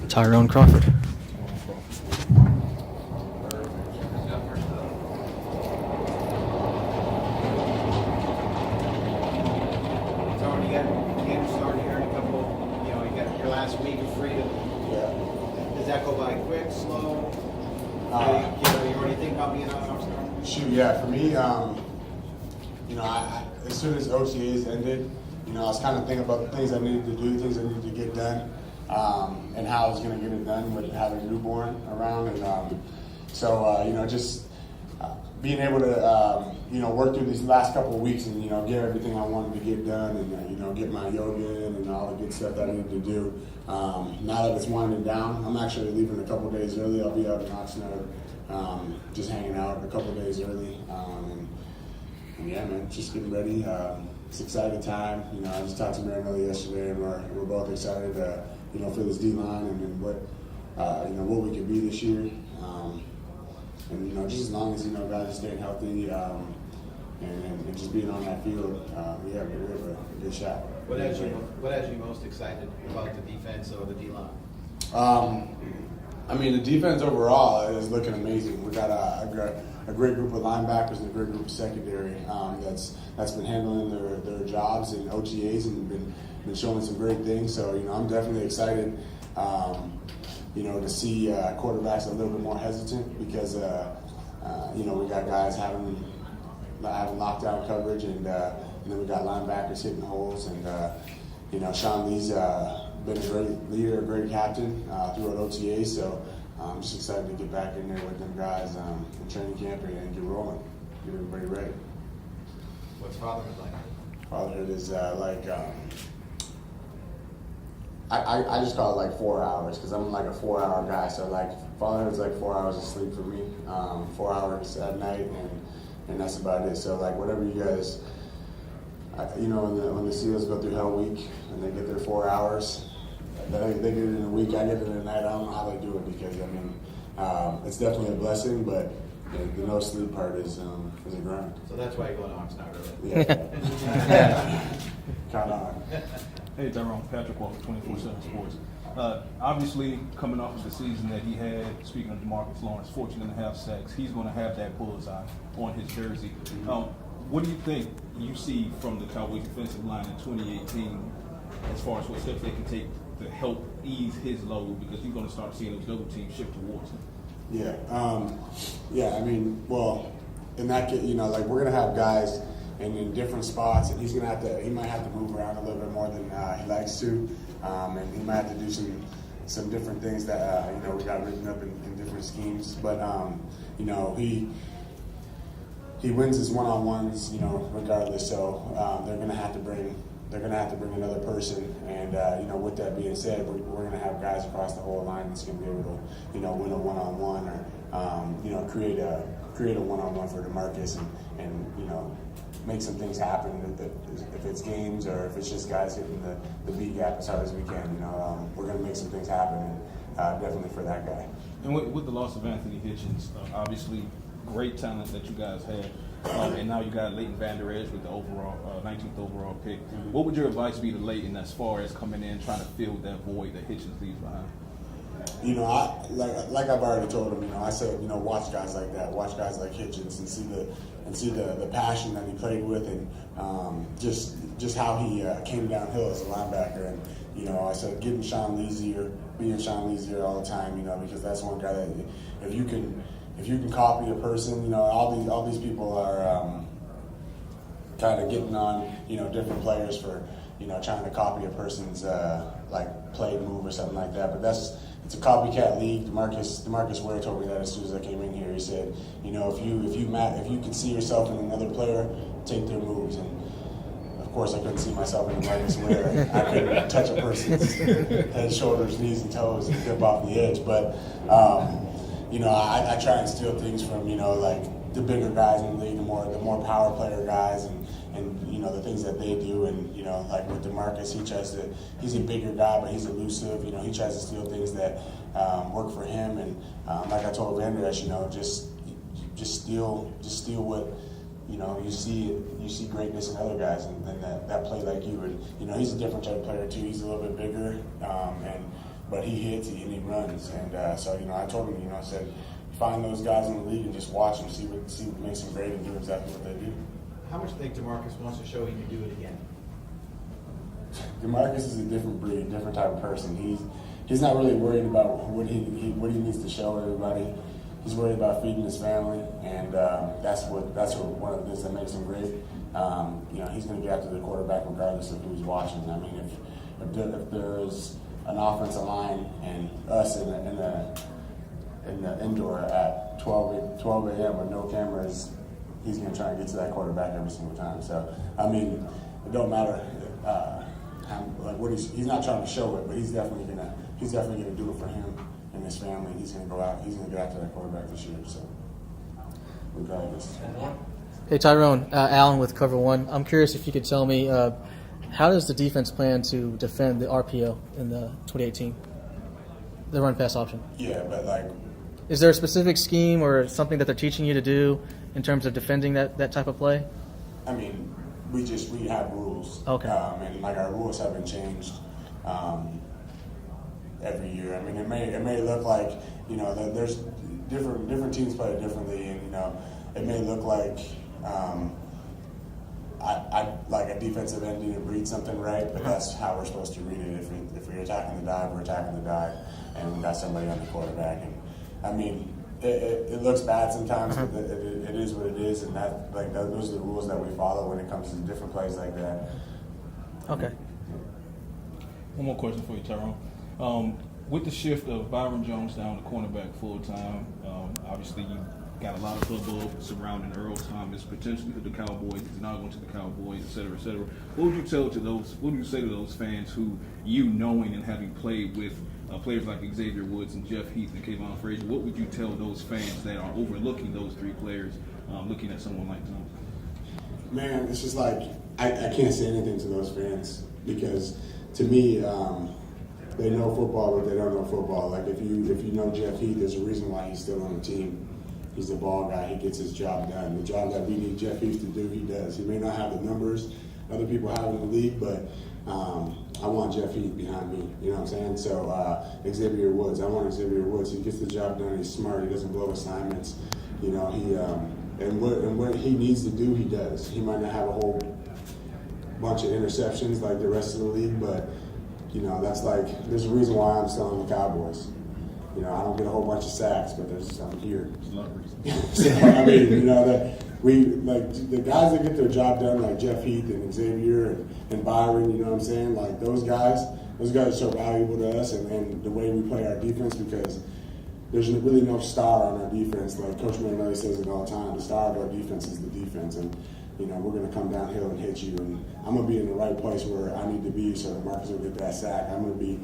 Tyrone Crawford. Tony, you got game started here in a couple, you got your last week of freedom. Yeah. Does that go by quick, slow? You already think about being on Oxnard? Shoot, yeah. For me, I as soon as OTAs ended, I was kind of thinking about the things I needed to do, things I needed to get done, and how I was going to get it done with having a newborn around, and just being able to work through these last couple of weeks and get everything I wanted to get done, and get my yoga in and all the good stuff that I needed to do. Now that it's winding down, I'm actually leaving a couple of days early. I'll be out in Oxnard, just hanging out a couple of days early, and yeah, man, just getting ready. It's an exciting time. I just talked to Marinelli yesterday, and we're both excited, for this D line and what we can be this year. And just as long as guys are staying healthy and just being on that field, we have a good shot. What has you most excited about the defense or the D line? The defense overall is looking amazing. We got a great group of linebackers and a great group of secondary that's been handling their jobs in OTAs and been showing some great things. So I'm definitely excited. To see quarterbacks a little bit more hesitant because we got guys having lockdown coverage and then we got linebackers hitting holes and Sean Lee's been a great leader, a great captain throughout OTA. So I'm just excited to get back in there with them guys in training camp and get rolling, get everybody ready. What's fatherhood like? Fatherhood is I just call it like 4 hours because I'm like a 4-hour guy. So like fatherhood's like 4 hours of sleep for me, 4 hours at night, and that's about it. So like whatever you guys, when the SEALs go through Hell Week and they get their 4 hours, they get it in a week, I get it in a night. I don't know how they do it because it's definitely a blessing, but the no sleep part is a grind. So that's why you're going to Oxnard, really? Yeah. Count on. Hey, Tyrone, Patrick Walker, 24/7 Sports. Obviously, coming off of the season that he had, speaking of DeMarcus Lawrence, 14.5 sacks, he's going to have that bullseye on his jersey. What do you think you see from the Cowboys defensive line in 2018 as far as what steps they can take to help ease his load, because you're going to start seeing those double teams shift towards him? Yeah. In that case, we're going to have guys in different spots, and he might have to move around a little bit more than he likes to, and he might have to do some different things that we got written up in different schemes. But he wins his one-on-ones, regardless. So they're going to have to bring another person, and with that being said, we're going to have guys across the whole line that's going to be able to win a one-on-one or create a one-on-one for DeMarcus and make some things happen if it's games or if it's just guys hitting the B gap as hard as we can. We're going to make some things happen, definitely for that guy. And with the loss of Anthony Hitchens, obviously great talent that you guys had, and now you got Leighton Vander Esch with the 19th overall pick. Mm-hmm. What would your advice be to Leighton as far as coming in trying to fill that void that Hitchens leaves behind? Like I've already told him, I said, watch guys like that, watch guys like Hitchens, and see the passion that he played with, and just how he came downhill as a linebacker. And I said, getting Sean Lee's ear, being Sean Lee's ear all the time, because that's one guy that if you can copy a person, all these people are kind of getting on, different players for trying to copy a person's play move or something like that. But it's a copycat league. DeMarcus Ware told me that as soon as I came in here. He said, if you can see yourself in another player, take their moves. And of course, I couldn't see myself in DeMarcus Ware. I couldn't touch a person's head, shoulders, knees, and toes and dip off the edge. But I try and steal things from the bigger guys in the league, the more power player guys, and the things that they do. And like with DeMarcus, he's a bigger guy, but he's elusive. He tries to steal things that work for him. And like I told Vander Esch, just steal what you see greatness in other guys, and that play like you. And he's a different type of player too. He's a little bit bigger, and but he hits and he runs. And so, I told him, I said, find those guys in the league and just watch them, see what makes them great and do exactly what they do. How much do you think DeMarcus wants to show he can do it again? DeMarcus is a different breed, different type of person. He's not really worried about what he needs to show everybody. He's worried about feeding his family, and that's one of the things that makes him great. He's going to get after the quarterback regardless of who's watching. I mean, if there's an offensive line and us in the indoor at 12 a.m. with no cameras, he's going to try and get to that quarterback every single time. So, I mean, it don't matter he's not trying to show it, but he's definitely gonna do it for him and his family. He's gonna go out. He's gonna get after that quarterback this year. So, regardless. Hey Tyrone, Allan with Cover One. I'm curious if you could tell me how does the defense plan to defend the RPO in the 2018, the run pass option? Yeah, but is there a specific scheme or something that they're teaching you to do in terms of defending that type of play? I mean, we have rules. Okay. And our rules haven't changed every year. I mean, it may look like that there's different teams play it differently, and it may look like I like a defensive end need to read something right, but that's how we're supposed to read it. If we're attacking the dive, we're attacking the dive, and we got somebody on the quarterback. And I mean, it looks bad sometimes, but it is what it is, and those are the rules that we follow when it comes to different plays like that. Okay. One more question for you, Tyrone. With the shift of Byron Jones down to cornerback full time, obviously you got a lot of hubbub surrounding Earl Thomas, potentially to the Cowboys. He's not going to the Cowboys, et cetera, et cetera. What would you say to those fans who, knowing and having played with players like Xavier Woods and Jeff Heath and Kayvon Frazier, what would you tell those fans that are overlooking those three players, looking at someone like them? Man, it's just I can't say anything to those fans because to me, they know football, but they don't know football. Like if you know Jeff Heath, there's a reason why he's still on the team. He's the ball guy. He gets his job done. The job that we need Jeff Heath to do, he does. He may not have the numbers other people have in the league, but I want Jeff Heath behind me. You know what I'm saying? So Xavier Woods, I want Xavier Woods. He gets the job done. He's smart. He doesn't blow assignments. He and what he needs to do, he does. He might not have a whole bunch of interceptions like the rest of the league, but there's a reason why I'm still on the Cowboys. I don't get a whole bunch of sacks, but I'm here. So, I mean, that the guys that get their job done, like Jeff Heath and Xavier and Byron, you know what I'm saying? Like those guys are so valuable to us and the way we play our defense because there's really no star on our defense. Like Coach Marinelli says it all the time, the star of our defense is the defense. And, we're going to come downhill and hit you. And I'm going to be in the right place where I need to be so that Marcus will get that sack. I'm going to be,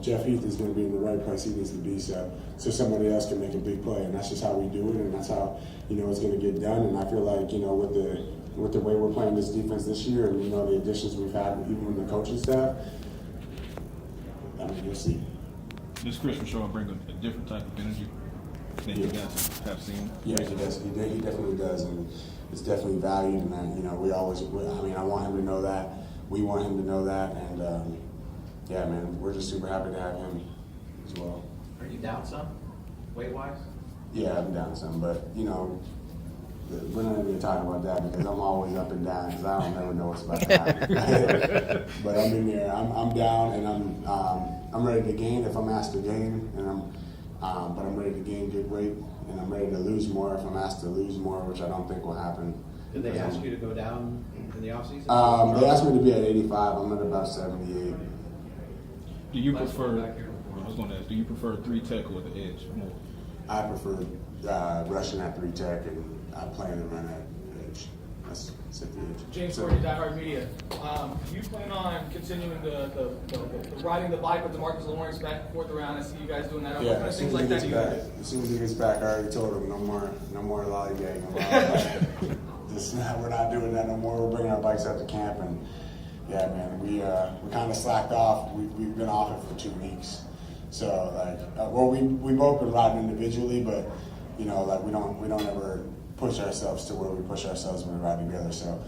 Jeff Heath is going to be in the right place he needs to be so somebody else can make a big play. And that's just how we do it. And that's how, it's going to get done. And I feel like, with the way we're playing this defense this year and, the additions we've had, even with the coaching staff, I mean, you'll see. Does Chris Rashawn bring a different type of energy than you guys have seen? Yeah, he does. He definitely does. And it's definitely valued, and I want him to know that. We want him to know that, and yeah, man, we're just super happy to have him as well. Are you down some, weight-wise? Yeah, I'm down some, but we're not even talking about that because I'm always up and down because I don't never know what's about to happen. But I'm in there. I'm down, and I'm ready to gain if I'm asked to gain, and but I'm ready to gain good weight. And I'm ready to lose more if I'm asked to lose more, which I don't think will happen. Did they ask you to go down in the offseason? They asked me to be at 85. I'm at about 78. Do you prefer? I was going to ask. Do you prefer 3 tech or the edge more? I prefer rushing at 3 tech, and I plan to run at edge. That's at the edge. James Gordy, Die Hard Media. Do you plan on continuing the riding the bike with DeMarcus Lawrence back and forth around? I see you guys doing that. Yeah, What kind of things like that do you guys? As soon as he gets back, I already told him no more lollygagging. We're not doing that no more. We're bringing our bikes out to camp, and yeah, man, we kind of slacked off. We've been off it for 2 weeks, so we both been riding individually, but we don't ever push ourselves to where we push ourselves when we ride together. So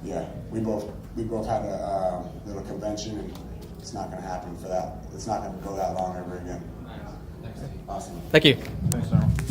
yeah, we both had a little convention and it's not going to happen for that. It's not going to go that long ever again. Nice. Thanks. Awesome. Thank you. Thanks, Tyrone.